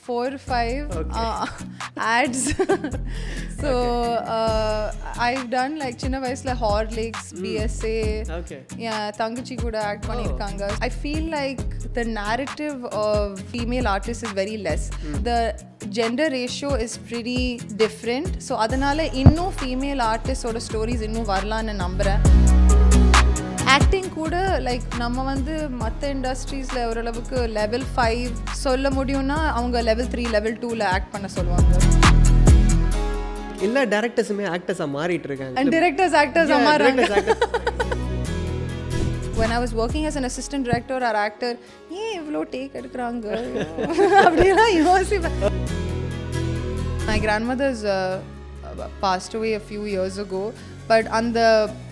4-5 ads. So I've done like chinna vayasla Horlicks, BSA. Okay. Yeah, Tangachi kuda act pannirukanga. I feel like the narrative of female artists is very less. The gender ratio is pretty different. So adanal innum female artists oda stories innum varalaanu nambren. Acting கூட like நம்ம வந்து மற்ற இண்டஸ்ட்ரீஸில் ஓரளவுக்கு level 5 சொல்ல முடியும்னா அவங்க level 3 level 2ல act பண்ண சொல்லுவாங்க. எல்லா டைரக்டர்ஸுமே ஆக்டர்ஸாக மாறிட்டு இருக்காங்க. And directors actors மாறாங்க. When I was working as an assistant director or actor, ஏன் இவ்வளோ டேக் எடுக்கிறாங்க அப்படிலாம் யோசிப்பேன். My grandmother's passed away a few years ago. But அந்த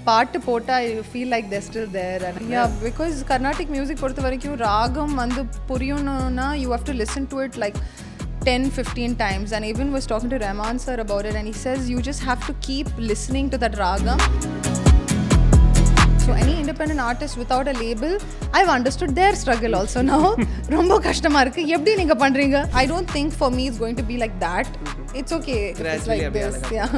பாட்டு போட்டால் I feel like they're still there. And yeah, because Carnatic music பொறுத்த வரைக்கும் ராகம் வந்து புரியணும்னா you have to listen to it like 10-15 times. And even was talking to Rahman sir about it and he says you just have to keep listening to that ragam. So any independent artist without a label, I've understood their struggle also now. ரொம்ப கஷ்டமா இருக்கு. எப்படி நீங்க பண்றீங்க? I don't think for me it's going to be like that. It's okay. It's like this. Yeah.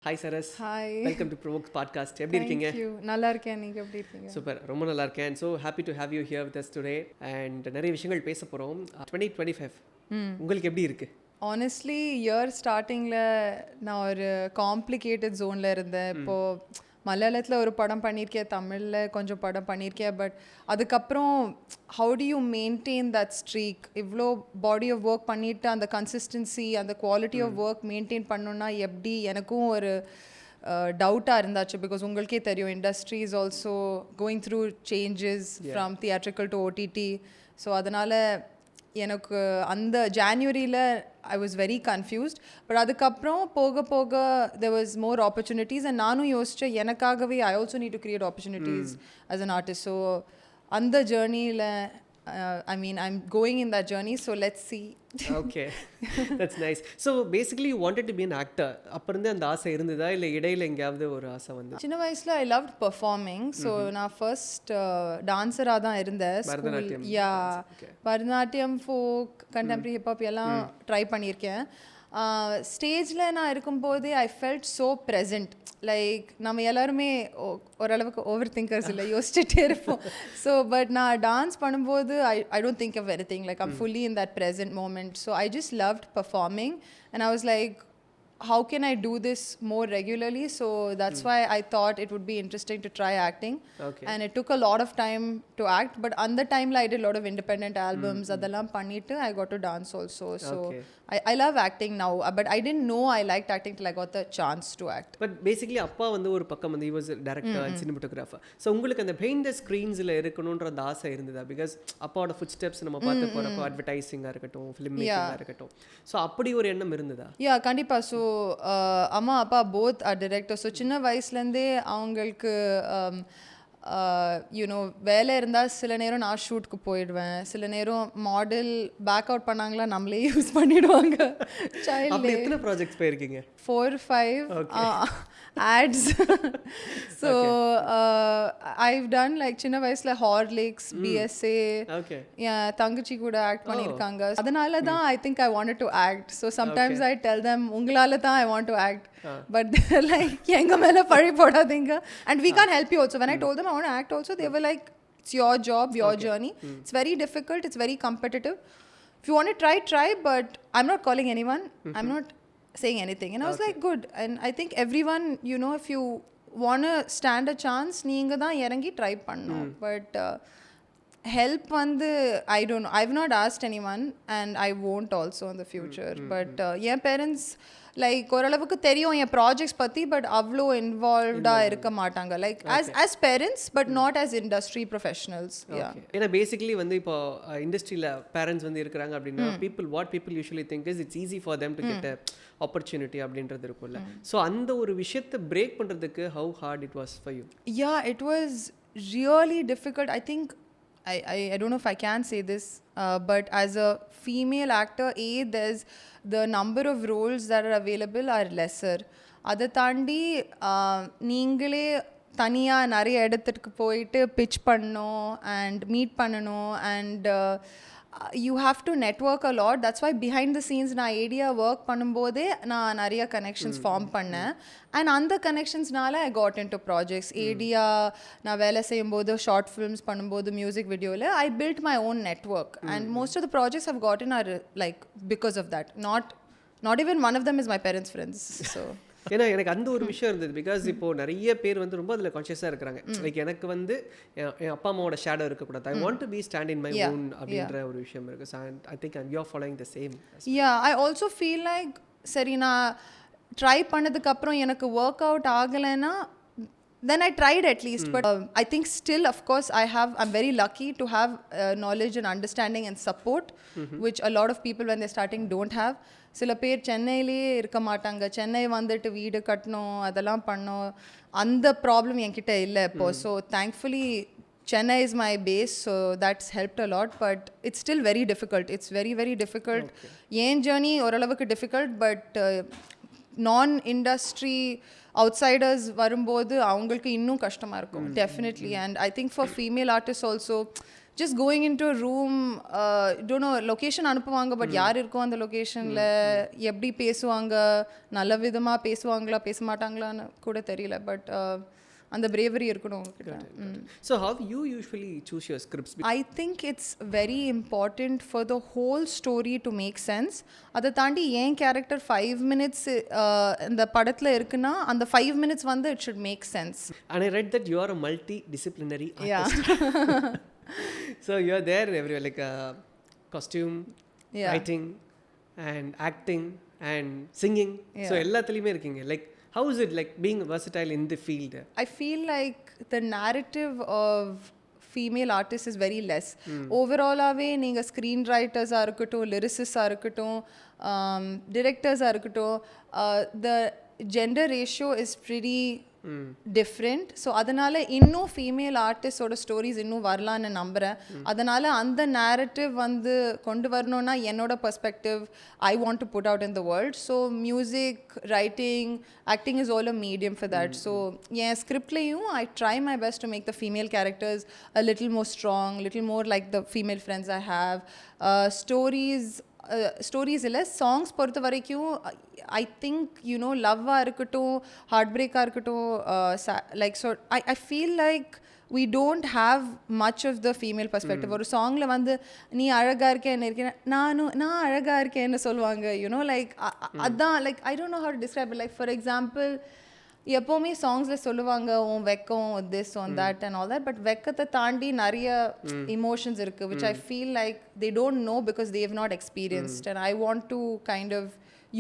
Hi Saras. Hi. Welcome to provoke podcast. எப்படி இருக்கீங்க? Thank you. நல்லா இருக்கேன். நீங்க எப்படி இருக்கீங்க? சூப்பர், ரொம்ப நல்லா இருக்கேன். So happy to have you here with us today. And நிறைய விஷயங்கள் பேச போகிறோம். 2025 உங்களுக்கு எப்படி இருக்கு? ஆனஸ்ட்லி இயர் ஸ்டார்டிங்கில் நான் ஒரு காம்ப்ளிகேட்டட் ஜோனில் இருந்தேன். இப்போது மலையாளத்தில் ஒரு படம் பண்ணியிருக்கேன், தமிழில் கொஞ்சம் படம் பண்ணியிருக்கேன். பட் அதுக்கப்புறம் how to you maintain that streak? இவ்வளோ பாடி ஆஃப் ஒர்க் பண்ணிவிட்டு அந்த கன்சிஸ்டன்சி அந்த குவாலிட்டி ஆஃப் ஒர்க் மெயின்டைன் பண்ணணுன்னா எப்படி? எனக்கும் ஒரு டவுட்டாக இருந்தாச்சு. பிகாஸ் உங்களுக்கே தெரியும் industry is also going through changes from theatrical to OTT. So அதனால் எனக்கு அந்த ஜான்வரியில் I was very confused. But அதுக்கப்புறம் போக போக there was more opportunities and நானும் யோசித்தேன் எனக்காகவே I also need to create opportunities as an artist. So அந்த ஜேர்னியில் I mean I'm going in that journey, so let's see. Okay, that's nice. So basically you wanted to be an actor. அப்பறந்தே அந்த ஆசை இருந்ததா இல்லை இடையில எங்கேயாவது ஒரு ஆசை வந்து? சின்ன வயசில் I loved performing. So நான் ஃபர்ஸ்ட் டான்ஸராக தான் இருந்தேன். பரதநாட்டியம். யா, பரதநாட்டியம், ஃபோக், கண்டெம்பரரி, ஹிப்ஹாப் எல்லாம் ட்ரை பண்ணியிருக்கேன். ஸ்டேஜில் நான் இருக்கும்போதே I felt so present. Like நம்ம எல்லாருமே ஓரளவுக்கு ஓவர் திங்கர்ஸ் இல்லை, யோசிச்சுட்டே இருப்போம். ஸோ பட் நான் டான்ஸ் பண்ணும்போது I don't think of anything. Like I'm fully in that present moment. So I just loved performing and I was like, how can I do this more regularly? So that's why I thought it would be interesting to try acting. Okay. And it took a lot of time to act, but on the time I did a lot of independent albums. Adallam pannittu I got to dance also. So okay. I love acting now, but I didn't know I liked acting till I got the chance to act. But basically அப்பா வந்து ஒரு பக்கம் வந்து he was a director and cinematographer. So உங்களுக்கு அந்த behind the screensல இருக்கணும்ன்ற அந்த ஆசை இருந்ததா? Because அப்பாவோட footsteps நம்ம பார்த்து போறப்போ அட்வர்டைசிங்கா இருக்கட்டும், ஃபிலிம் மேக்கிங்கா இருக்கட்டும், ஸோ அப்படி ஒரு எண்ணம் இருந்ததா? யா, கண்டிப்பாக. ஸோ அம்மா அப்பா போத் ஆர் டிரெக்டர். ஸோ சின்ன வயசுலேருந்தே அவங்களுக்கு யூனோ வேலை இருந்தால் சில நேரம் நான் ஷூட்டுக்கு போயிடுவேன், சில நேரம் மாடல் பேக் அவுட் பண்ணாங்களா நம்மளே யூஸ் பண்ணிடுவாங்க. அப்படி எத்தனை ப்ராஜெக்ட்ஸ் போயிருக்கீங்க? 4-5 ads. So I've done like சின்ன வயசுல Horlicks, BSA. Okay. Yeah, Tangachi kuda act பண்ணிருக்காங்க. அதனால தான் I think I wanted to act. So sometimes I tell them உங்களால தான் I want to act. But they're like எங்க மேல பழி போடாதீங்க. And we can't help you also. When I told them I want to act also, they were like, it's your job, your journey. It's very difficult, it's very competitive. If you want to try, but I'm not calling anyone. I'm not saying anything. And I was like, good. And I think everyone, you know, if you want to stand a chance, நீங்க தான் இறங்கி try பண்ணணும். But help வந்து I don't know. I've not asked anyone and I won't also in the future. But N parents like ஓரளவுக்கு தெரியும் என் projects பற்றி, but அவ்வளோ இன்வால்வ்டாக இருக்க மாட்டாங்க. Like as parents but not as industry professionals. Yeah. ஏன்னா basically வந்து இப்போ இண்டஸ்ட்ரியில் பேரண்ட்ஸ் வந்து இருக்கிறாங்க அப்படின்னா what people usually think is it's easy for them to get a opportunity அப்படின்றது இருக்கும்ல. ஸோ அந்த ஒரு விஷயத்தை பிரேக் பண்ணுறதுக்கு how hard it was for you? Yeah, it was really difficult. I think I don't know if I can say this, but as a female actor, there's the number of roles that are available are lesser. அதை தாண்டி நீங்களே தனியாக நிறைய இடத்துக்கு போயிட்டு pitch பண்ணணும் and meet பண்ணணும் and you have to network a lot. That's why behind the scenes நான் ஏடியா ஒர்க் பண்ணும்போதே நான் நிறைய கனெக்ஷன்ஸ் ஃபார்ம் பண்ணேன் அண்ட் அந்த கனெக்ஷன்ஸ்னால I got in to projects ஏடியா நான் வேலை செய்யும்போது ஷார்ட் ஃபிலிம்ஸ் பண்ணும்போது மியூசிக் வீடியோவில் I built my own network and most of the projects have got in are like because of that not even one of them is my parents' friends. So ஏன்னா எனக்கு அந்த ஒரு விஷயம் இருந்தது because இப்போ நிறைய பேர் வந்து ரொம்ப அதில் கான்ஷியஸாக இருக்கிறாங்க லைக் எனக்கு வந்து என் அப்பா அம்மாவோட ஷேடோ இருக்கக்கூடாது I want to be stand in my own அப்படின்ற ஒரு விஷயம் இருக்குது so I think you are following the same. I also feel like சரி நான் ட்ரை பண்ணதுக்கப்புறம் எனக்கு ஒர்க் அவுட் ஆகலைன்னா then I tried at least, but I think still of course I'm very lucky to have knowledge and understanding and support, which a lot of people when they're starting don't have. சில பேர் சென்னையிலே இருக்க மாட்டாங்க, சென்னை வந்துட்டு வீடு கட்டணும் அதெல்லாம் பண்ணோம், அந்த ப்ராப்ளம் என்கிட்ட இல்லை இப்போ. So thankfully Chennai is my base, so that's helped a lot, but it's still very difficult. It's very, very difficult. Yen journey oralavukku difficult, but non-industry outsiders வரும்போது அவங்களுக்கு இன்னும் கஷ்டமாக இருக்கும் definitely. And I think for female artist also just going into a room, don't know, location அனுப்புவாங்க but யார் இருக்கோ அந்த லொக்கேஷனில் எப்படி பேசுவாங்க, நல்ல விதமாக பேசுவாங்களா பேச மாட்டாங்களான்னு கூட தெரியல, பட் அந்த bravery இருக்கணும் உங்ககிட்ட. So how you usually choose your scripts? I think it's very important for the whole story to make sense. அதை தாண்டி ஏன் கேரக்டர் 5 minutes இந்த படத்தில் இருக்குன்னா அந்த 5 minutes வந்து it should make sense. And I read that you are a multidisciplinary artist. So you are there everywhere, like costume, writing and acting and singing. So எல்லாத்துலயுமே இருக்கீங்க. Like how is it like being versatile in the field? I feel like the narrative of female artists is very less. Overall-ஆவே நீங்கள் screen ரைட்டர்ஸாக இருக்கட்டும், லிரிசிஸ்டாக இருக்கட்டும், டிரெக்டர்ஸாக இருக்கட்டும், the gender ratio is pretty different. So அதனால் இன்னும் female ஆர்டிஸ்டோட stories இன்னும் வரலான்னு நம்புகிறேன். அதனால் அந்த நேரட்டிவ் வந்து கொண்டு வரணுன்னா என்னோட perspective I want to put out in the world. So music, writing, acting is all a medium for that. So என் ஸ்கிரிப்ட்லேயும் I try my best to make the female characters a little more strong, little more like the female friends I have. Stories இல்லை, songs பொறுத்த வரைக்கும் I think you know லவ்வாக இருக்கட்டும், heart பிரேக்காக இருக்கட்டும், like so I feel like we don't have much of the female perspective. ஒரு சாங்கில் வந்து நீ அழகாக இருக்கேன்னு இருக்கேன், நான் அழகாக இருக்கேன்னு சொல்லுவாங்க, யூனோ லைக் அதான் like I don't know how to describe it. Like for example எப்போவுமே சாங்ஸில் சொல்லுவாங்க உன் வெக்கம் this on that and all that, but வெக்கத்தை தாண்டி நிறைய இமோஷன்ஸ் இருக்குது which I feel like they don't know because they have not experienced, and I want to kind of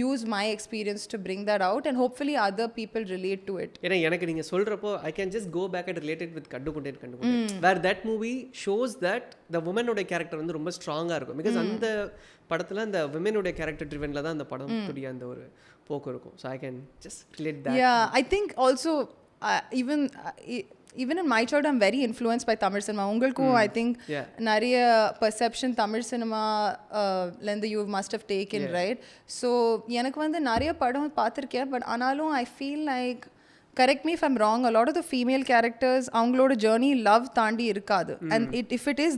use my experience to bring that out and hopefully other people relate to it. ஏன்னா எனக்கு நீங்கள் சொல்கிறப்போ I can just go back and relate it with கண்டு கொண்டேன் where that movie shows that the woman-ஓட character வந்து ரொம்ப ஸ்ட்ராங்காக இருக்கும் because அந்த படத்தில் அந்த women-ஓட கேரக்டர் ட்ரிவனில் தான் அந்த படத்துடைய அந்த ஒரு போக்கு இருக்கும். So I can just relate that. Yeah, I think also even in my childhood I'm very influenced by Tamil cinema. Ungalku I think nariya perception Tamil cinema lend you must have taken, right? So எனக்கு வந்து நிறைய படம் பார்த்துருக்கேன், but ஆனாலும் I feel like, correct me if I'm wrong, a lot of the female characters அவங்களோட journey love தாண்டி இருக்காது. And if it is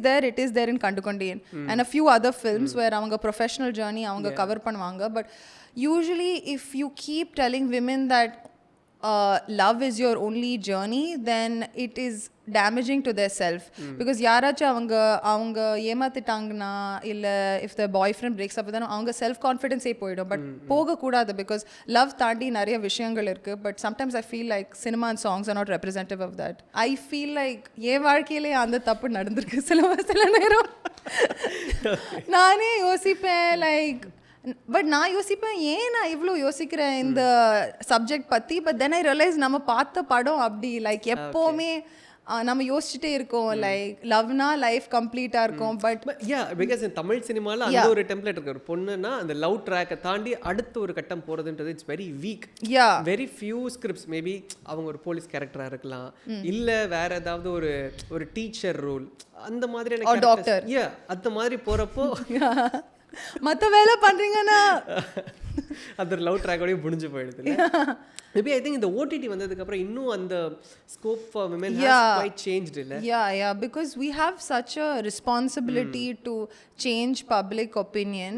there in Kandukondiyan and a few other films where அவங்க professional journey அவங்க cover பண்ணுவாங்க. But usually if you keep telling women that love is your only journey, then it is damaging to their self. Because யாராச்சும் அவங்க ஏமாத்திட்டாங்கன்னா இல்லை if the boyfriend breaks up with them, அவங்க self கான்ஃபிடென்ஸே போயிடும். But போகக்கூடாது because love தாண்டி நிறைய விஷயங்கள் இருக்குது. But sometimes I feel like cinema and songs are not representative of that. I feel like என் வாழ்க்கையிலே அந்த தப்பு நடந்திருக்கு சில நேரம். நானே யோசிப்பேன் லைக், பட் நான் யோசிப்பேன் ஏன் நான் இவ்வளோ யோசிக்கிறேன் இந்த சப்ஜெக்ட் பற்றி. பட் தென் ஐ ரியலைஸ் நம்ம பார்த்த படம் அப்படி லைக் எப்போவுமே நம்ம யோசிச்சுட்டே இருக்கோம் லைக் லவ்னா லைஃப் கம்ப்ளீட்டாக இருக்கும். பட் பிகாஸ் தமிழ் சினிமாவில் அந்த ஒரு டெம்ப்ளேட் இருக்கு, ஒரு பொண்ணுன்னா அந்த லவ் ட்ராக்கை தாண்டி அடுத்த ஒரு கட்டம் போகிறதுன்றது it's very weak. Very few scripts maybe அவங்க ஒரு போலீஸ் கேரக்டராக இருக்கலாம், இல்லை வேற ஏதாவது ஒரு டீச்சர் ரோல் அந்த மாதிரியான டாக்டர் அந்த மாதிரி போகிறப்போ மற்ற வேலை பண்ணுறீங்கன்னா அந்த லவ் ட்ராக்கோடய முடிஞ்சு போயிடுது. மேபி ஐ திங்க் இந்த ஓடிடி வந்ததுக்கப்புறம் இன்னும் அந்த scope for women has quite changed இல்ல? Yeah, because we have such a responsibility to change public opinion.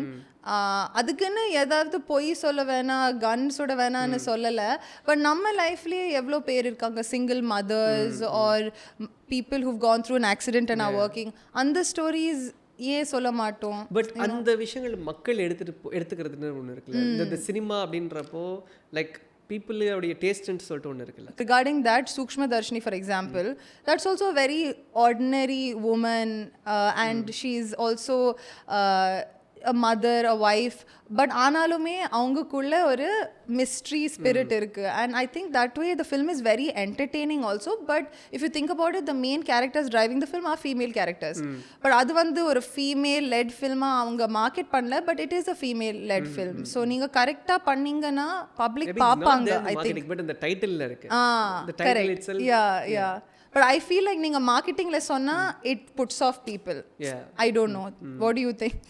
அதுக்குன்னு ஏதாவது பொய் சொல்ல வேணாம், கன் சுட வேணான்னு சொல்லலை. பட் நம்ம லைஃப்லேயே எவ்வளோ பேர் இருக்காங்க, single mothers are people who've gone through an accident and are working. அந்த ஸ்டோரிஸ் ஏன் சொல்ல மாட்டோம்? பட் அந்த விஷயங்கள் மக்கள் எடுத்துக்கிறதுன்னு ஒன்று இருக்குல்ல, இந்த சினிமா அப்படின்றப்போ லைக் பீப்புளுடைய டேஸ்ட்னு சொல்லிட்டு ஒன்று இருக்குல்ல. Regarding that, Sukshma Darshini, for example, that's also a very ordinary woman, and she's also a mother, a wife, but ஆனாலுமே அவங்களுக்குள்ள ஒரு மிஸ்ட்ரி ஸ்பிரிட் இருக்கு. And I think that way the film is very entertaining also. But if you think about it, the main characters driving the film are female characters. But அது வந்து ஒரு female let ஃபில்மா அவங்க market பண்ணல, but it is a female led film. So நீங்க கரெக்டா பண்ணீங்கன்னா public பாப்பாங்க. I think but இந்த டைட்டில்ல இருக்கு, the title correct. itself. Yeah. But I feel like நீங்க மார்க்கெட்டிங்ல சொன்னா it puts off people. I don't know. What do you think?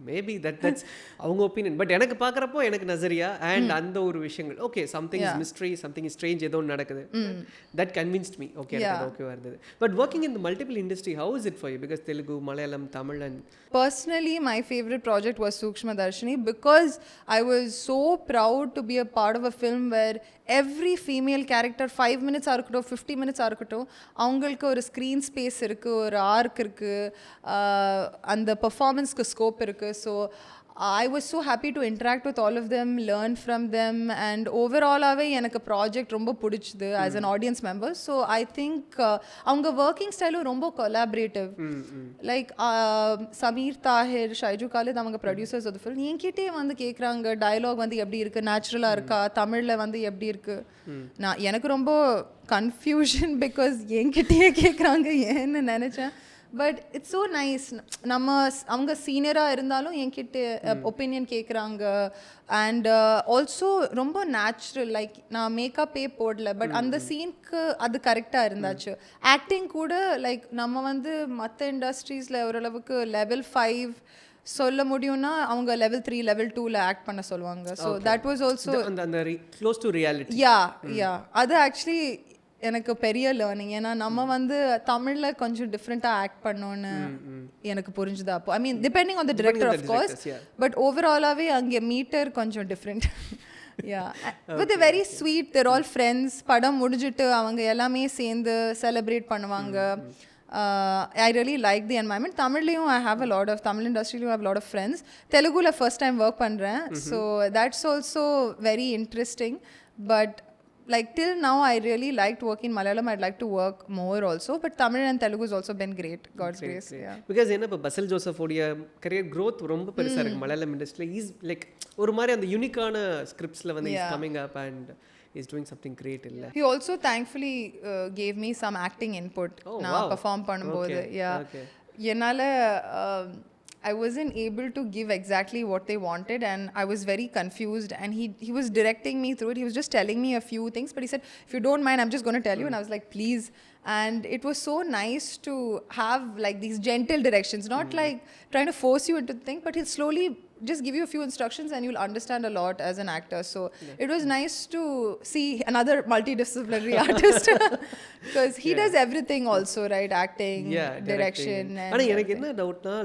Maybe that's அவங்க opinion. But எனக்கு பார்க்குறப்போ எனக்கு நசரியா அண்ட் அந்த ஒரு விஷயங்கள் okay, something is mystery, something is strange, ஏதோ ஒன்று நடக்குது, தட் கன்வின்ஸ்ட் மீ. ஓகே, எனக்கு ஓகேவா இருந்தது. But working in the multiple industry, how is it for you? Because Telugu, Malayalam, Tamil and personally my favorite project was Sukshma Darshini, because I was so proud to be a part of a film where every female character 5 minutes ஆ இருக்கட்டும், 50 minutes ஆ இருக்கட்டும், அவங்களுக்கு ஒரு screen space இருக்குது, ஒரு arc இருக்குது, அந்த பெர்ஃபார்மன்ஸ்க்கு scope இருக்குது. So I was so happy to interact with all of them, learn from them, and overall எனக்கு ப்ராஜெக்ட் ரொம்ப பிடிச்சது as an audience member. So I think அவங்க working style ரொம்ப collaborative. Like Sameer Tahir, Shaiju Khalid, அவங்க producers of the film என்கிட்டே வந்து கேட்குறாங்க, dialogue வந்து எப்படி இருக்குது, நேச்சுரலாக இருக்கா, தமிழில் வந்து எப்படி இருக்குது. நான் எனக்கு ரொம்ப கன்ஃபியூஷன், பிகாஸ் என்கிட்டயே கேட்குறாங்க ஏன்னு நினச்சேன். But it's so nice. அவங்க சீனியராக இருந்தாலும் என்கிட்ட ஒப்பீனியன் கேட்குறாங்க. அண்ட் ஆல்சோ ரொம்ப நேச்சுரல், லைக் நான் மேக்கப்பே போடல, பட் அந்த சீனுக்கு அது கரெக்டாக இருந்தாச்சு. ஆக்டிங் கூட லைக் நம்ம வந்து மற்ற இண்டஸ்ட்ரீஸில் ஓரளவுக்கு லெவல் 5 சொல்ல முடியும்னா அவங்க லெவல் 3 லெவல் 2ல ஆக்ட் பண்ண சொல்லுவாங்க. So that was also close to reality. Yeah அது ஆக்சுவலி எனக்கு பெரிய லேர்னிங். ஏன்னா நம்ம வந்து தமிழில் கொஞ்சம் டிஃப்ரெண்ட்டாக ஆக்ட் பண்ணோன்னு எனக்கு புரிஞ்சுது அப்போ. I mean depending on the director of course, but ஓவராலாகவே அங்கே மீட்டர் கொஞ்சம் different. With very sweet, they're all friends. படம் முடிஞ்சிட்டு அவங்க எல்லாமே சேர்ந்து செலிப்ரேட் பண்ணுவாங்க. I really like the environment. Tamillayum I have a lot of, Tamil industry I have a lot of friends. Telugula first time work பண்றேன். So that's also very interesting. But like till now I really liked working in Malayalam. I'd like to work more also, but Tamil and Telugu has also been great, God's grace. Yeah, because என்ன இப்ப Basil Joseph உடைய career growth ரொம்ப பெருசா இருக்கு மலையாளம் இண்டஸ்ட்ரியில. Is like ஒரு மாதிரி அந்த யூனிக்கான ஸ்கிரிப்ட்ஸ்ல வந்து is coming up and is doing something great illa. He also thankfully gave me some acting input na perform பண்ணும்போது. என்னால I wasn't able to give exactly what they wanted, and I was very confused, and he was directing me through it. He was just telling me a few things, but he said, if you don't mind, I'm just going to tell you. And I was like, please. And it was so nice to have like these gentle directions, not like trying to force you into the thing, but he'll slowly just give you a few instructions and you'll understand a lot as an actor. So it was nice to see another multidisciplinary artist, because he does everything also, right? Acting, direction. And எனக்கு என்ன டவுட்னா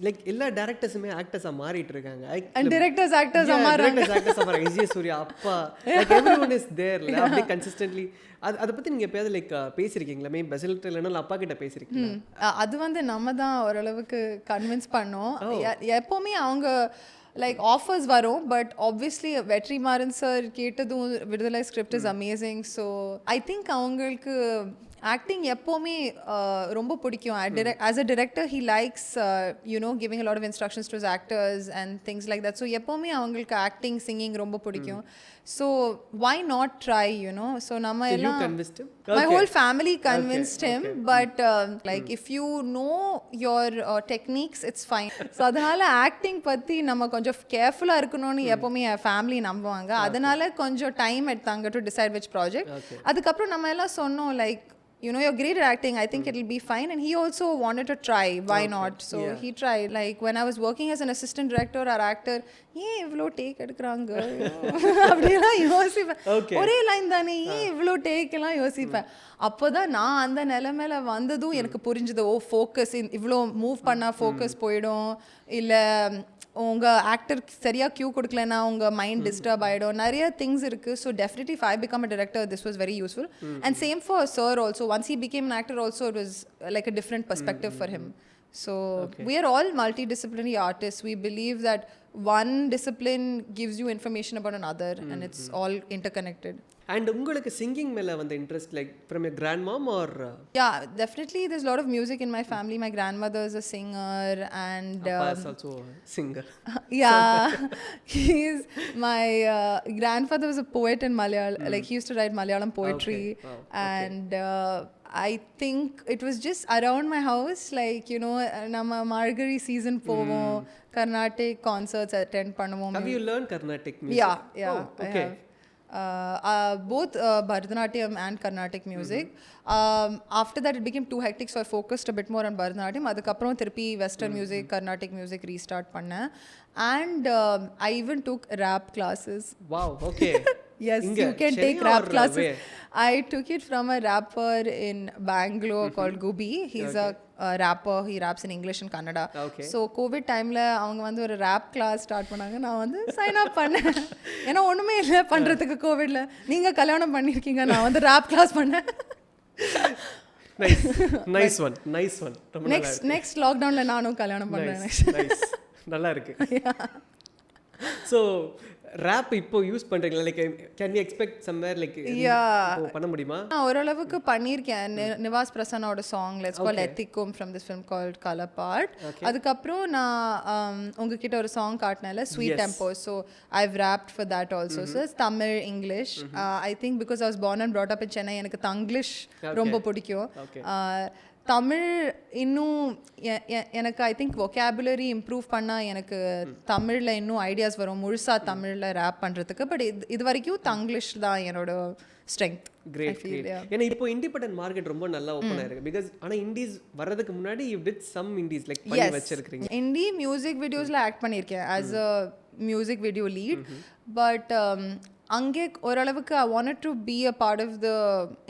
like எல்லா டைரக்டர்ஸுமே ஆக்டர்ஸா மாறிட்டு இருக்காங்க. And directors actors மாறாங்க. Vijay Surya அப்பா, like everyone is there அப்படியே consistently. அதை பத்தி நீங்க எப்பயாவது லைக் பேசிருக்கீங்களா? மே பெசல்ட் இல்லைன்னா அப்பா கிட்ட பேசிருக்கீங்களா? அது வந்து நம்ம தான் ஓரளவுக்கு கன்வின்ஸ் பண்ணோம். எப்போவுமே அவங்க லைக் ஆஃபர்ஸ் வரும், பட் ஆப்வியஸ்லி வெற்றிமாறன் சார் கேட்டதும் விடுதலை script is amazing. So I think அவங்களுக்கு ஆக்டிங் எப்போவுமே ரொம்ப பிடிக்கும். As a director he likes giving a lot of instructions to his actors and things like that. So எப்போவுமே அவங்களுக்கு ஆக்டிங், சிங்கிங் ரொம்ப பிடிக்கும். So why not try, so நம்ம எல்லாம் my whole family convinced him, but like if you know your techniques it's fine. So அதனால acting பத்தி நம்ம கொஞ்சம் கேர்ஃபுல்லா இருக்கணும்னு எப்பவுமே ஃபேமிலி நம்புவாங்க. அதனால கொஞ்சம் டைம் எடுத்தாங்க to decide which project. அதுக்கப்புறம் நம்ம எல்லாம் சொன்னோம் like you know, you're great at acting, I think it'll be fine. And he also wanted to try, why not? So he tried. Like when I was working as an assistant director or actor, ஏன் இவ்வளோ take எடுக்கிறாங்க அப்படியெல்லாம் யோசிப்பேன். ஒரே line தானே, ஏன் இவ்வளோ டேக்கெல்லாம் யோசிப்பேன். அப்போ தான் நான் அந்த நிலைமையில வந்ததும் எனக்கு புரிஞ்சுது, ஓ ஃபோக்கஸ் இவ்வளோ மூவ் பண்ணால் ஃபோக்கஸ் போயிடும், இல்லை உங்கள் ஆக்டர் சரியாக க்யூ கொடுக்கலன்னா உங்கள் மைண்ட் டிஸ்டர்ப் ஆகிடும், நிறைய திங்ஸ் இருக்குது. So definitely if I become a director this was very useful. And same for sir also, once he became an actor also it was like a different perspective for him. So we are all multidisciplinary artists. We believe that one discipline gives you information about another, and it's all interconnected. And உங்களுக்கு singing மேல வந்த interest like from your grandmom or yeah, definitely there's a lot of music in my family. My grandmother is a singer, and Papa is also a singer. Yeah. He's my grandfather was a poet in Malayalam. Like he used to write Malayalam poetry. Wow. And I think it was just around my house, like, you know, nama Margari season povom, Carnatic concerts attend பண்ணுவோம். Have you learned Carnatic music? Yeah. Oh, okay. I have both Bharatanatyam and Carnatic music. After that it became too hectic, so I focused a bit more on Bharatanatyam. அதுக்கப்புறம் திருப்பி western music, Carnatic music restart பண்ணேன். And I even took rap classes. Wow, okay. Yes, you can take rap classes. I took it from a rapper in Bangalore called Gubi. He's a rapper. He raps in English and Kannada. Okay. So COVID timeல அவங்க வந்து ஒரு rap class start பண்ணாங்க. நான் வந்து sign up பண்ணேன். ஏன்னா ஒண்ணுமே இல்லை பண்றதுக்கு கோவிட்ல. நீங்க கல்யாணம் பண்ணிருக்கீங்க, நான் வந்து rap class பண்ணேன். Nice one. Next lockdownல நானும் கல்யாணம் பண்ணேன். Nice. நல்லா இருக்கு. So rap இப்போ யூஸ் பண்றீங்களா? Like can we expect somewhere like பண்ண முடியுமா? நான் ஓரளவுக்கு பண்ணியிருக்கேன். நிவாஸ் பிரசன்னோட சாங் லெட்ஸ் கால் எத்திக்கும் from this film called Color Part. அதுக்கப்புறம் நான் உங்ககிட்ட ஒரு song காட்டினேன்ல Sweet Tempo. So I've rapped for that also. So it's Tamil, English. I think because I was born and brought up in Chennai, எனக்கு தங்கிலீஷ் ரொம்ப பிடிக்கும். தமிழ் இன்னும் எனக்கு ஐ திங்க் vocabulary இம்ப்ரூவ் பண்ணால் எனக்கு தமிழில் இன்னும் ஐடியாஸ் வரும் முழுசாக தமிழில் ரேப் பண்ணுறதுக்கு. பட் இது வரைக்கும் தங்கிலீஷ் தான் என்னோட ஸ்ட்ரென்த். கிரேட். ஏன்னா இப்போ இண்டிபெண்டன்ட் மார்க்கெட் ரொம்ப நல்லா ஓப்பன் ஆயிருக்கு. பிகாஸ் ஆனால் இண்டீஸ் வர்றதுக்கு முன்னாடி you did some indies like பண்ணி வச்சிருக்கீங்க. இண்டி மியூசிக் வீடியோஸில் ஆக்ட் பண்ணியிருக்கேன் as a music video lead. But அங்கே ஓரளவுக்கு I wanted to be a part of the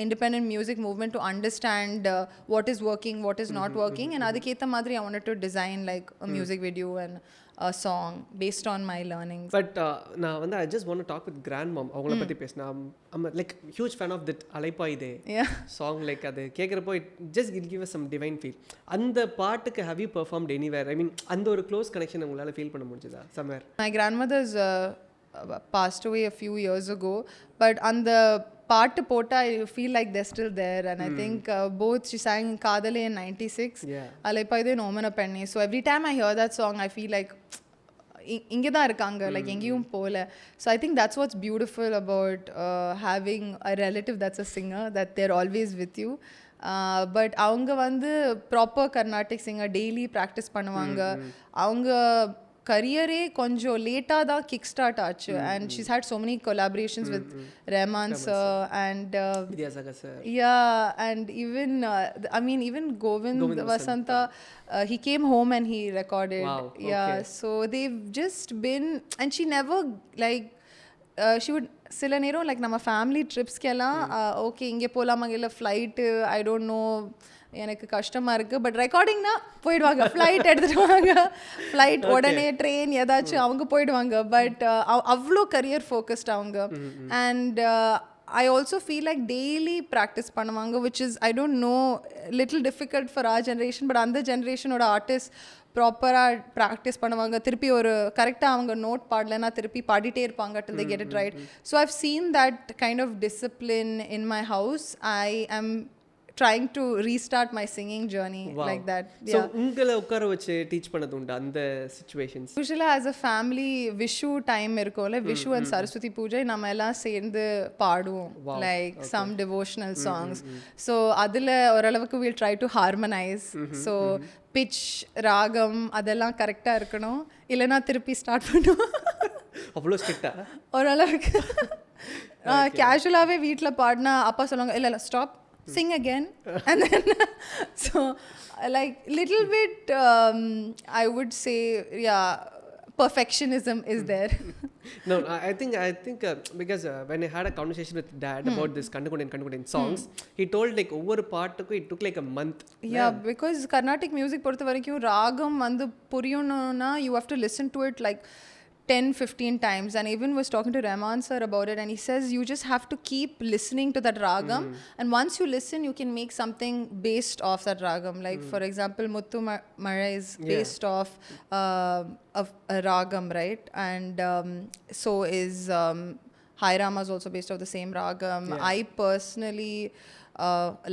independent music movement to understand what is working, what is not working, and அதுக்கேற்ற மாதிரி I wanted to design like a music video and a song based on my learnings. But நான் வந்து I just want to talk with grandmom. அவங்கள பற்றி பேசினா I'm like huge fan of that Alaipayuthey song. like அது கேட்குறப்போ it just give us some divine feel. அந்த பாட்டுக்கு have you performed anywhere? I mean அந்த ஒரு close connection உங்களால் ஃபீல் பண்ண முடிஞ்சதா somewhere? My grandmother's passed away a few years ago, but on the பாட்டு போட்டா I feel like they're still there, and I think both she sang Kadale in 96, Alaipayuthey நோமன பெண்ணே. So every time I hear that song I feel like இங்கே தான் இருக்காங்க, like எங்கேயும் போகல. So I think that's what's beautiful about having a relative that's a singer, that they're always with you. பட் அவங்க வந்து proper Carnatic singer, daily practice பண்ணுவாங்க. அவங்க கரியரே கொஞ்சம் லேட்டாக தான் கிக் ஸ்டார்ட் ஆச்சு. And she's had so many collaborations with Rahman sir and and even Govind Vasanta, he came home and he recorded. So they've just been, and she never like she would சில நேரம் like நம்ம family ட்ரிப்ஸ்க்கெல்லாம் okay இங்கே போகலாமா, இல்லை flight I don't know எனக்கு கஷ்டமாக இருக்குது, but ரெக்கார்டிங்னா போயிடுவாங்க. ஃப்ளைட் எடுத்துகிட்டு வாங்க, ஃப்ளைட் உடனே ட்ரெயின் ஏதாச்சும் அவங்க போயிடுவாங்க. பட் அவ்வளோ கரியர் ஃபோக்கஸ்ட் அவங்க. And I also feel like daily practice பண்ணுவாங்க, which is I don't know little difficult for our generation, but அந்த ஜென்ரேஷனோட ஆர்டிஸ்ட் ப்ராப்பராக ப்ராக்டிஸ் பண்ணுவாங்க. திருப்பி ஒரு கரெக்டாக அவங்க நோட் பாடலைன்னா திருப்பி பாடிட்டே இருப்பாங்க till they get it right. So I've seen that kind of discipline in my house. I am trying to restart my singing journey like that. So உங்களை உட்கார வச்சு டீச் பண்ணது உண்டு அந்த சிச்சுவேஷன்ஸ்? யூசுவலாக as a family Vishu time இருக்கும்ல, Vishu and Saraswati Puja நம்ம எல்லாம் சேர்ந்து பாடுவோம், like some devotional songs. So அதில் ஓரளவுக்கு will try to harmonise. So pitch, ராகம் அதெல்லாம் கரெக்டாக இருக்கணும், இல்லைனா திருப்பி ஸ்டார்ட் பண்ணுவோம். அவ்வளோ ஸ்ட்ரிக்டா? ஓரளவுக்கு கேஷுவலாகவே வீட்டில் பாடினா அப்பா சொல்லுவாங்க, இல்லை stop sing again. And then so like little bit I would say yeah, perfectionism is there. No, I think because when I had a conversation with dad about this Kandukonden songs, he told like over பாட்டுக்கு it took like a month. Yeah, because Carnatic music பொறுத்த வரைக்கும் ராகம் வந்து புரியணும்னா you have to listen to it like 10-15 times, and even was talking to Rahman sir about it, and he says you just have to keep listening to that ragam, and once you listen you can make something based off that ragam, like for example Muthu Mara is based off of a ragam, right? And so is Hai Rama is also based off the same ragam. I personally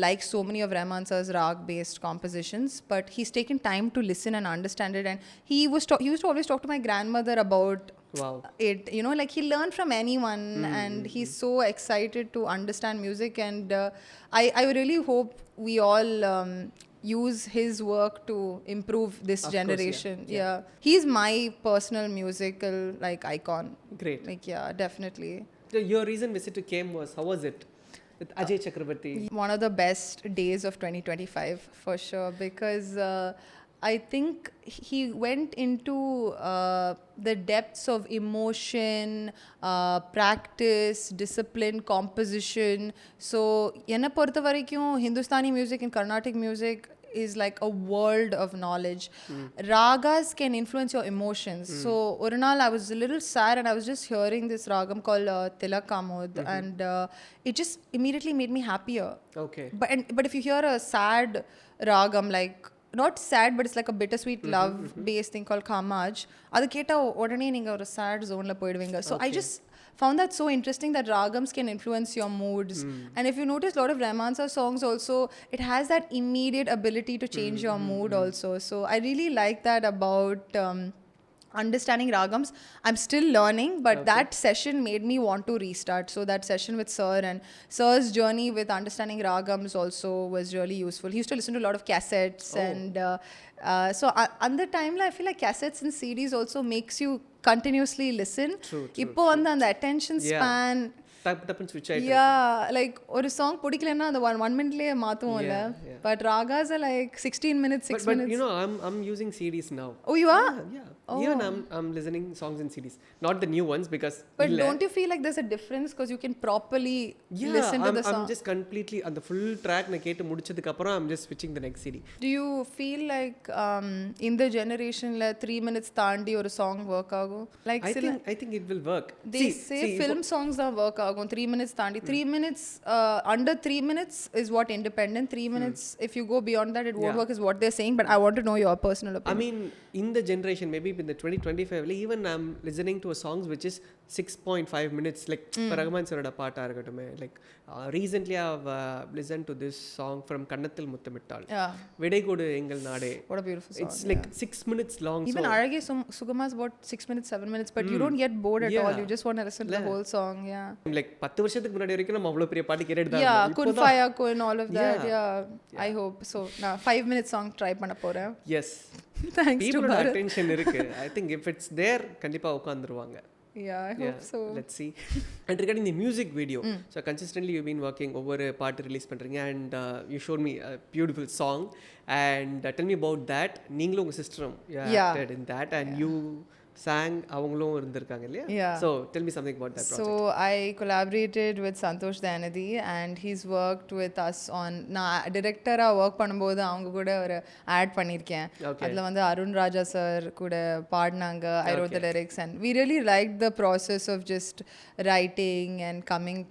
like so many of Rahman sir's rag based compositions, but he's taken time to listen and understand it, and he used to always talk to my grandmother about it, you know, like he learned from anyone, and he's so excited to understand music, and I really hope we all use his work to improve this generation. Yeah, he's my personal musical like icon. Great. Like yeah, definitely. So your recent visit to Came was, how was it with Ajay Chakrabarti? One of the best days of 2025 for sure, because I think he went into the depths of emotion, practice, discipline, composition. So enna portha varaikum Hindustani music and Carnatic music is like a world of knowledge. Ragas can influence your emotions. So ஒரு நாள் I was a little sad and I was just hearing this ragam called Tilakamod, and it just immediately made me happier. Okay. But if you hear a sad ragam, like not sad but it's like a bittersweet love based thing called Kamaj, adu ketta odane neenga or sad zone la poiduvinga. So I just found that so interesting that ragams can influence your moods. And if you notice a lot of Rahman sir songs also, it has that immediate ability to change your mood also. So I really like that about understanding ragams. I'm still learning, but that session made me want to restart. So that session with sir and sir's journey with understanding ragams also was really useful. He used to listen to a lot of cassettes, and so on the time I feel like cassettes and CDs also makes you continuously listen. Ipo vanda and the attention span டப்புன்னு switch ஆயிட்டு. Like ஒரு song பிடிக்கலன்னா அந்த 1 minute-லயே மாத்துவோம்ல. But ragas are like 16 minutes, 6 minutes. But you know, I'm using CDs now. Oh, you are? Yeah. Even I'm listening songs in CDs, not the new ones, because but don't you feel like there's a difference because you can properly listen to the song? I'm just completely on the full track na கேட்டு முடிச்சதுக்கு அப்புறம் I'm just switching the next CD. Do you feel like in the generation la 3 minutes தாண்டி ஒரு song work ஆகும்? Like I think it will work. They say film songs தான் work ஆகும் 3 minutes தாண்டி. 3 minutes under 3 minutes is what independent. 3 minutes if you go beyond that it won't work is what they're saying, but I want to know your personal opinion. I mean, in the generation, maybe in the 2025, even I'm listening to a songs which is 6.5 minutes, like Rahman sir பாட்டா இருக்கட்டுமே. Like recently I've listened to this song from Kannathil Muthamittal. விடை கொடு எங்கள் நாடே. What a beautiful song. It's like 6 minutes long. Even Arage Sugama is about 6 minutes, 7 minutes, but you don't get bored at all. You just want to listen to the whole song. Like 10 வருஷத்துக்கு முன்னாடி வரைக்கும் நம்ம அவ்வளவு பெரிய பாட்டு கேட்டுட்டு தான் இருந்தோம். Kun Faya Kun, all of that. I hope so. Now 5 minute song try பண்ண போறேன். Yes. Thanks to Bharat. Attention இருக்கு. I think if it's there கண்டிப்பா உட்கார்ந்துருவாங்க. Yeah, I hope so. Let's see. And regarding the music video, so consistently you've been working over a part release பண்றீங்க, and you showed me a beautiful song, and tell me about that. நீங்களும் உங்க சிஸ்டரும் acted in that, and you sang, அவங்களும் இருந்திருக்காங்க இல்லையா? So tell me something about that project. So I collaborated with Santosh Dayanadi, and he's worked with us on நான் டிரெக்டரா work பண்ணும்போது அவங்க கூட ஒரு ஆட் பண்ணியிருக்கேன். அதில் வந்து அருண் ராஜா சார் கூட பாடினாங்க. I wrote the lyrics, and we really liked the process of just writing and coming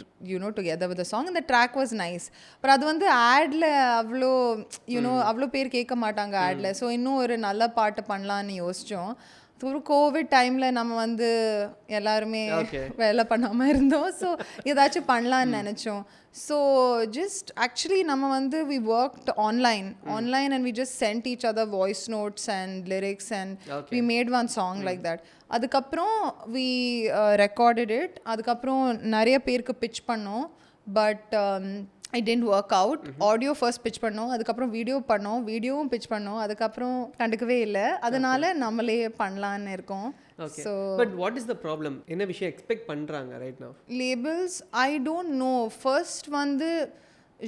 together with the song, and the track was nice. But அது வந்து ஆட்ல அவ்வளோ அவ்வளோ பேர் கேட்க மாட்டாங்க ஆட்ல. ஸோ இன்னும் ஒரு நல்ல பாட்டு பண்ணலான்னு யோசித்தோம். ஒரு கோவிட் டைமில் நம்ம வந்து எல்லாருமே வேலை பண்ணாமல் இருந்தோம். ஸோ ஏதாச்சும் பண்ணலான்னு நினச்சோம். ஸோ ஜஸ்ட் ஆக்சுவலி நம்ம வந்து we worked online and we just sent each other voice notes and lyrics, and we made one song like that. அதுக்கப்புறம் we recorded it. அதுக்கப்புறம் நிறைய பேருக்கு பிச் பண்ணோம். But it didn't work out. Audio first pitch பண்ணோம், அதுக்கப்புறம் video பண்ணோம், வீடியோவும் pitch பண்ணோம், அதுக்கப்புறம் கண்டுக்கவே இல்லை. அதனால நம்மளே பண்ணலான்னு இருக்கோம். Okay. So, but what is the problem? என்ன விஷயம் எக்ஸ்பெக்ட் பண்றாங்க right now? Labels, I don't know. First வந்து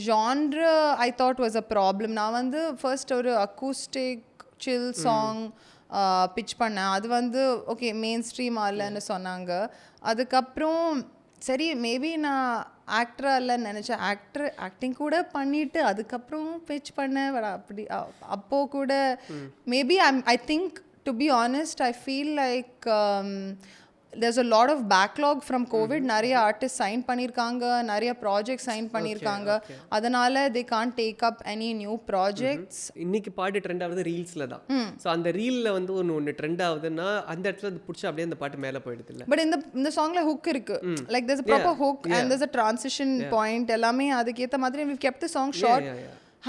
genre I thought was a problem. நான் வந்து first ஒரு acoustic chill song பிச் பண்ணேன். அது வந்து ஓகே மெயின் ஸ்ட்ரீம் ஆகலன்னு சொன்னாங்க. அதுக்கப்புறம் சரி மேபி நான் ஆக்டராக இல்லைன்னு நினச்சேன். ஆக்டிங் கூட பண்ணிவிட்டு அதுக்கப்புறம் பிச் பண்ணேன். அப்படி அப்போது கூட maybe I think to be honest I feel like there's a lot of backlog from COVID. நிறைய ஆர்டிஸ்ட் சைன் பண்ணியிருக்காங்க, நிறைய ப்ராஜெக்ட் சைன் பண்ணியிருக்காங்க. அதனால they can't take up any new projects. இன்னைக்கு பாட்டு ட்ரெண்ட் ஆகுது ரீல்ஸில் தான். ஸோ அந்த ரீலில் வந்து ஒன்று ட்ரெண்ட் ஆகுதுன்னா அந்த இடத்துல அது பிடிச்சி அப்படியே அந்த பாட்டு மேலே போயிடுது இல்லை. பட் இந்த சாங்ல ஹுக் இருக்கு, like there's a proper hook and there's a transition point. எல்லாமே அதுக்கேற்ற மாதிரி we've kept the song short,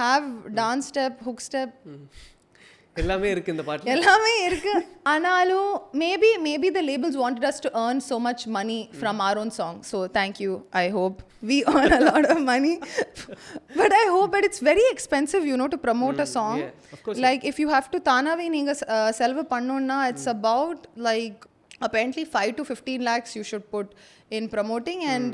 have dance step, hook step, எல்லாமே இருக்கு இந்த பாட்டுல, எல்லாமே இருக்கு. ஆனாலும் maybe the labels wanted us to earn so much money from our own song, so thank you. I hope we earn a lot of money, but I hope that it's very expensive, you know, to promote a song. Yeah, of course. Like if you have to தானாவே நீங்க செலவு பண்ணனும்னா it's about like apparently 5 to 15 lakhs you should put in promoting. And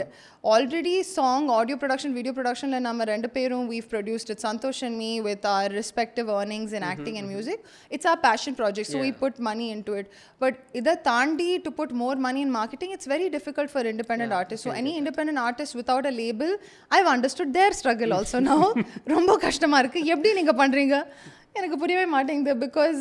already song audio production video production la nama rendu perum we've produced it, Santosh and me, with our respective earnings in acting and music. It's our passion project, so we put money into it. But idha tandi to put more money in marketing, it's very difficult for independent artists. So any independent artist without a label, I've understood their struggle also now. Romba கஷ்டமா இருக்கு, எப்படி நீங்க பண்றீங்க எனக்கு புரியவே மாட்டேங்குது. Because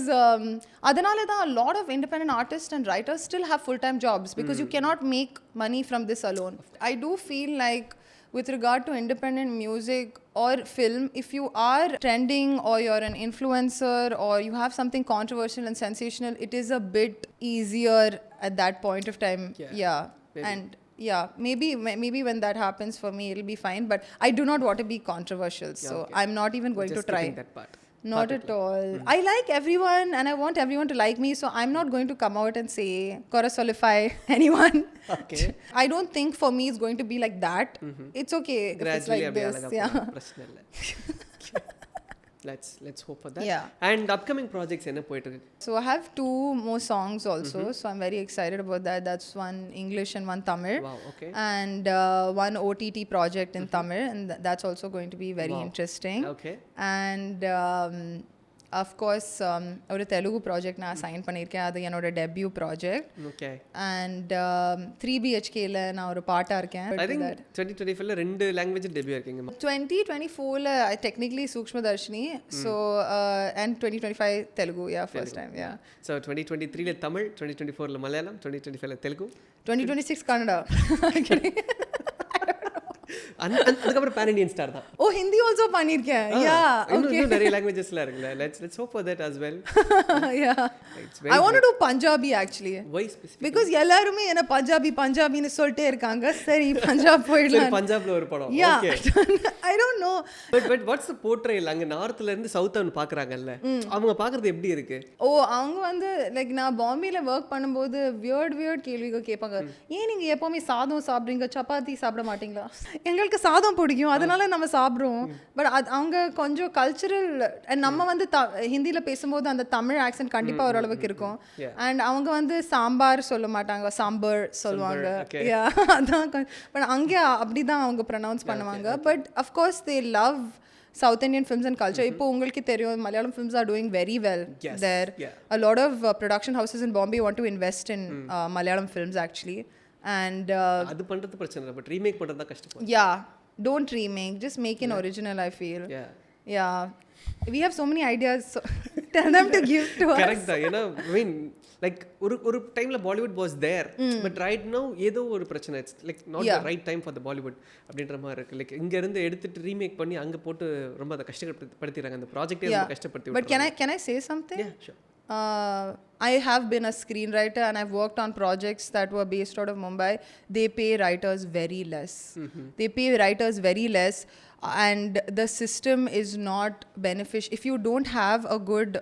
அதனால தான் a lot of independent artists and writers still have full-time jobs because you cannot make money from this alone. I do feel like with regard to independent music or film, if you are trending or you're an influencer or you have something controversial and sensational, it is a bit easier at that point of time. And maybe when that happens for me it'll be fine, but I do not want to be controversial, so I'm not even going to try that part. Not at all. I like everyone and I want everyone to like me, so I'm not going to come out and say solidify anyone. Okay. I don't think for me it's going to be like that. It's okay if it's like this. பிரச்சனை இல்லை. Let's hope for that. Yeah. And upcoming projects என்ன போயிட்டு இருக்கு? So I have 2 more songs also, so I'm very excited about that. That's one English and one Tamil. Wow, okay. And one OTT project in Tamil, and that's also going to be very interesting. Okay. And of course ஒரு Telugu project நான் sign பண்ணியிருக்கேன், அது என்னோட debut project. Okay. And 3BHKல நான் ஒரு பாட்டா இருக்கேன். I think 2025ல 2 language debut இருக்கீங்க. 2024ல technically சூக்ஷ்மதர்ஷினி, so and 2025 Telugu, first time. So 2023ல Tamil, 2024ல Malayalam, 2025ல Telugu, 2026 Kannada. அதுக்கப்புறம் pan Indian star தான். ஓ ஹிந்தி ஆல்சோ பண்ணிருக்கேன். இன்னும் நிறைய லாங்குவேஜஸ்ல இருக்குல்ல. Let's hope for that as well. I want to do Punjabi actually. Why specifically? Because எல்லாரும் என்ன பஞ்சாபின்னு சொல்லிட்டே இருக்காங்க. சரி பஞ்சாப் போயிடலாம். பஞ்சாப்ல ஒரு படம். Okay. I don't know. But what's the portrayal? அங்க நார்த்ல இருந்து சவுத்ல பாக்குறாங்கல்ல. அவங்க பாக்குறது எப்படி இருக்கு? அவங்க வந்து லைக் நான் பாம்பேல வர்க் பண்ணும்போது வியர்ட் கேள்விகள் கேட்பாங்க. ஏன் நீங்க எப்பவுமே சாதம் சாப்பிடுறீங்க, சப்பாத்தி சாப்பிட மாட்டீங்களா? எங்களுக்கு சாதம் பிடிக்கும், அதனால நம்ம சாப்பிடுறோம். பட் அவங்க கொஞ்சம் கல்ச்சரல், நம்ம வந்து ஹிந்தியில பேசும்போது அந்த தமிழ் ஆக்சென்ட் கண்டிப்பா ஓரளவுக்கு இருக்கும். அண்ட் அவங்க வந்து சாம்பார் சொல்ல மாட்டாங்க, சாம்பர் சொல்லுவாங்க. அதான் பட் அங்கே அப்படிதான் அவங்க ப்ரொனவுன்ஸ் பண்ணுவாங்க. But of course they love South Indian films and culture. இப்போ உங்களுக்கு தெரியும் Malayalam films are doing very well there. A lot of production houses in Bombay want to invest in Malayalam films actually. And அது பண்றது பிரச்சனை இல்ல, but remake பண்றது தான் கஷ்டம். Don't remake, just make an original, I feel. We have so many ideas, so tell them to give to us. Correct da, you know, I mean like ஒரு டைம்ல Bollywood was there, but right now ஏதோ ஒரு பிரச்சனை, it's like not the right time for the Bollywood அப்படின்ற மாதிரி இருக்கு. Like இங்க இருந்து எடுத்துட்டு ரீமேக் பண்ணி அங்க போட்டு ரொம்ப அதை கஷ்டப்படுத்திறாங்க, அந்த ப்ராஜெக்ட்டே ரொம்ப கஷ்டப்படுத்தி. But can I say something? Yeah, sure. I have been a screenwriter and I've worked on projects that were based out of Mumbai. They pay writers very less. They pay writers very less, and the system is not beneficial. If you don't have a good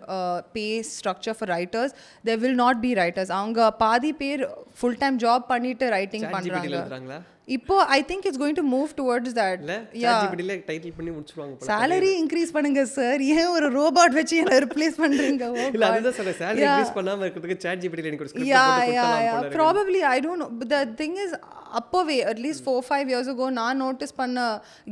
pay structure for writers, there will not be writers. Avanga பாதி பேர் full time job பண்ணிட்டு writing பண்றாங்க. இப்போ I think it's going to move towards that. ChatGPTல title பண்ணி முடிச்சுவாங்க போல. salary increase பண்ணுங்க சார், ஏன் ஒரு ரோபோட் வச்சு என்ன ரிப்ளேஸ் பண்றீங்க? இல்ல அதுதான் சொல்றேன், salary increase பண்ணாம இருக்கிறதுக்கு ChatGPTல எனக்கு ஒரு ஸ்கிரிப்ட் போட்டு கொடுத்தலாம் போல. Probably, I don't know, but the thing is அப்போவே அட்லீஸ்ட் 4-5 years ago நான் நோட்டீஸ் பண்ண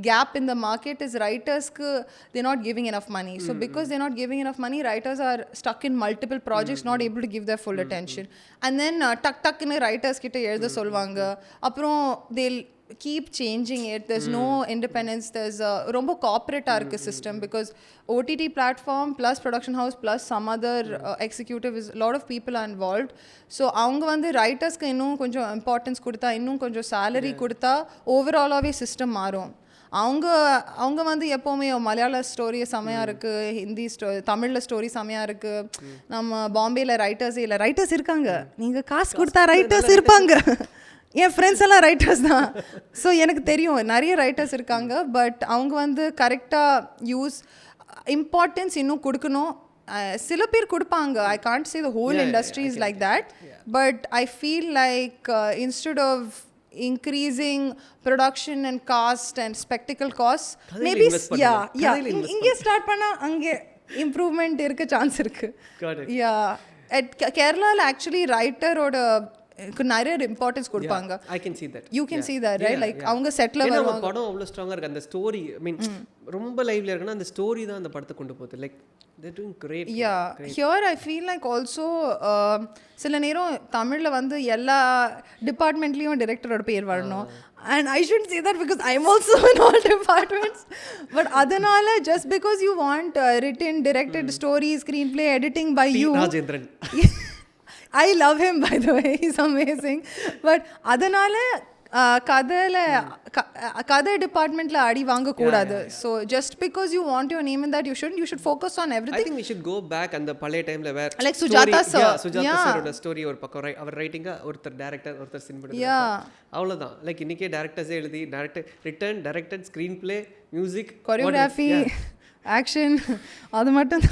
gap in the market is writersக்கு they're not giving enough money. So because they're not giving enough money, writers are stuck in multiple projects, not able to give their full attention. And then டக்குன்னு writers கிட்ட எழுத சொல்வாங்க, அப்புறம் they'll keep changing it. There's no independence. There's ரொம்ப corporate இருக்கு system because OTT platform plus production house plus some other executive is a lot of people are involved. So அவங்க வந்து ரைட்டர்ஸ்க்கு இன்னும் கொஞ்சம் இம்பார்ட்டன்ஸ் கொடுத்தா, இன்னும் கொஞ்சம் salary கொடுத்தா ஓவராலாகவே சிஸ்டம் மாறும். அவங்க வந்து எப்போவுமே மலையாள ஸ்டோரி செமையாக இருக்குது, ஹிந்தி தமிழில் ஸ்டோரி செமையாக இருக்குது, நம்ம பாம்பேயில் ரைட்டர்ஸே இல்லை. ரைட்டர்ஸ் இருக்காங்க, நீங்கள் காசு கொடுத்தா ரைட்டர்ஸ் இருப்பாங்க. என் ஃப்ரெண்ட்ஸ் எல்லாம் ரைட்டர்ஸ் தான். ஸோ எனக்கு தெரியும் நிறைய ரைட்டர்ஸ் இருக்காங்க. பட் அவங்க வந்து கரெக்டாக இம்பார்ட்டன்ஸ் இன்னும் கொடுக்கணும். சில பேர் கொடுப்பாங்க. I can't say the whole industry is like that. But I feel like instead of increasing production and cost and spectacle costs, maybe இங்கே ஸ்டார்ட் பண்ணா அங்கே இம்ப்ரூவ்மெண்ட் இருக்க சான்ஸ் இருக்கு. at கேரளால ஆக்சுவலி ரைட்டரோட நிறைய இம்பார்ட்டன்ஸ் கொடுப்பாங்க. I can see that. You can see that, right? Like அவங்க செட்ல வருவாங்க. படம் அவ்வளவு ஸ்ட்ராங்கா இருக்கு. அந்த ஸ்டோரி ஐ மீன் ரொம்ப லைவ்ல இருக்குன்னா அந்த ஸ்டோரி தான் அந்த படத்தை கொண்டு போகுது. Like they're doing great. Here I feel like also சில நேரம் தமிழ்ல வந்து எல்லா டிபார்ட்மெண்ட்லயும் டைரக்டரோட பேர் வரணும். And I shouldn't say that because I'm also in all departments. But adanala, just because you want written, directed story, screenplay, editing by you. Rajendran. I love him, by the way. He's amazing. But adanala கதை டிபார்ட்மெண்ட்ல அடி வாங்க கூடாது. So just because you want your name in that, you should focus on everything. I think we should go back and the பழைய டைம்ல where like Sujata sir ஓட story ஒரு பக்கம் அவர் ரைட்டிங்கா ஒருத்தர் டைரக்டர் ஒருத்தர் சினிமாட்டோகிராஃபர் அவ்வளவுதான். லைக் இன்னைக்கே டைரக்டர்ஸே எழுதி written directed screenplay music choreography action அது மட்டும்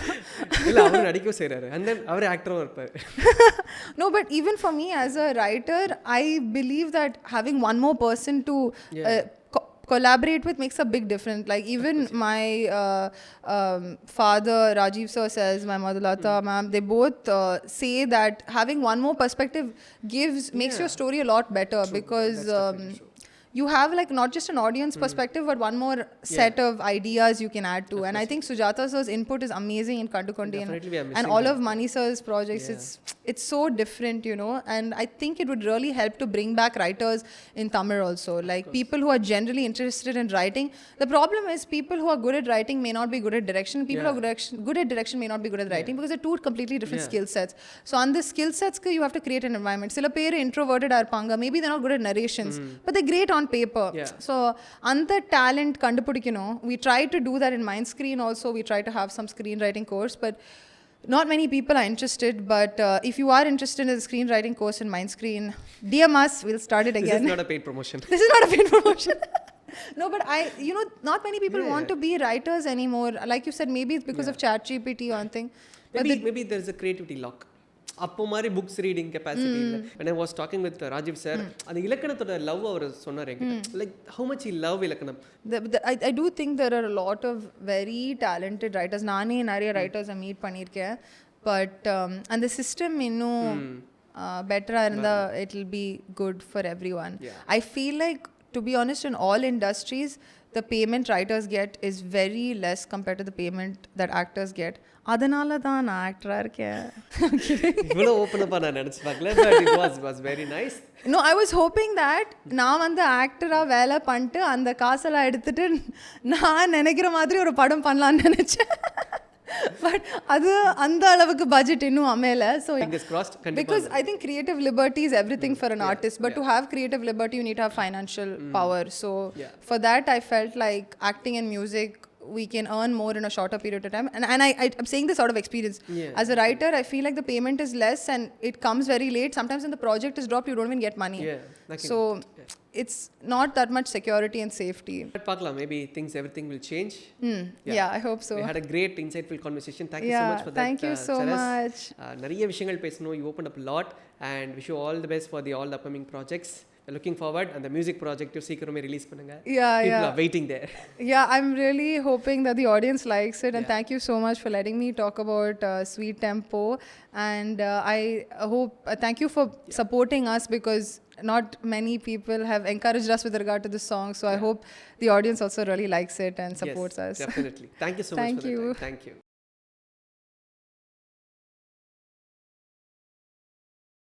இல்ல அவர் நடிக்க செய்றாரு and then அவர் ஆக்டரும் இருப்பார். No, but even for me as a writer, I believe that having one more person to collaborate with makes a big difference. Like even my father Rajiv sir says, my mother Lata ma'am, they both say that having one more perspective makes your story a lot better. True. Because you have like not just an audience perspective but one more set of ideas you can add to. And I think Sujata sir's input is amazing in Kandu Kondi and all of Mani sir's projects. It's so different, you know, and I think it would really help to bring back writers in Tamil also, like people who are generally interested in writing. The problem is people who are good at writing may not be good at direction. People who are good at direction may not be good at writing because they're two completely different skill sets. So on the skill sets you have to create an environment. Sila per introverted arpanga, maybe they're not good at narrations but they're great on paper. So anta talent kandupudikano, we try to do that in Mindscreen also. We try to have some screenwriting course, but not many people are interested. But if you are interested in the screenwriting course in Mindscreen, DM us, we'll start it again. This is not a paid promotion. This is not a paid promotion. No, but not many people want to be writers anymore. Like you said, maybe it's because of ChatGPT or something. Maybe there's a creativity lock. அப்போ மாதிரி books reading capacity இல்லை. when I was talking with Rajiv sir, அந்த இலக்கணத்தோட love அவர் சொன்னார் என்கிட்ட. like how much he love இலக்கணம். I do think there are a lot of very talented writers. நானே நிறைய writers meet பண்ணியிருக்கேன். பட் அந்த சிஸ்டம் இன்னும் பெட்டராக இருந்தால் it will be good for everyone. I feel like, to be honest, in all industries the payment writers get is very less compared to the payment that actors get. அதனால தான் நான் ஆக்டரா இருக்கேன். இவ்வளோ ஓப்பனப்பா நான் நினச்சி பார்க்கல. but it was very nice. No, I was hoping that நான் வந்து ஆக்டராக வேலை பண்ணிட்டு அந்த காசெல்லாம் எடுத்துட்டு நான் நினைக்கிற மாதிரி ஒரு படம் பண்ணலான்னு நினச்சேன். பட் அது அந்த அளவுக்கு பட்ஜெட் இன்னும் அமையல. So because I think creative liberty is everything for an artist, but to have creative liberty you need to have financial power. So for that I felt like acting and music we can earn more in a shorter period of time. And I'm saying this out of experience. As a writer I feel like the payment is less and it comes very late. Sometimes when the project is dropped you don't even get money. So it's not that much security and safety. But pakla, maybe everything will change. I hope so. We had a great insightful conversation. Thank you so much for that. Thank you so much. நிறைய விஷயங்கள் பேசணும். You opened up a lot and wish you all the best for all the upcoming projects. Looking forward அந்த music project சீக்கிரமே release பண்ணுங்க. Yeah, People yeah. are waiting there. Yeah, I'm really hoping that the audience likes it, and thank you so much for letting me talk about Sweet Tempo. And I hope thank you for supporting us, because not many people have encouraged us with regard to this song. So I hope the audience also really likes it and supports us. Definitely. Thank you so much Thank for you. that. Thank you.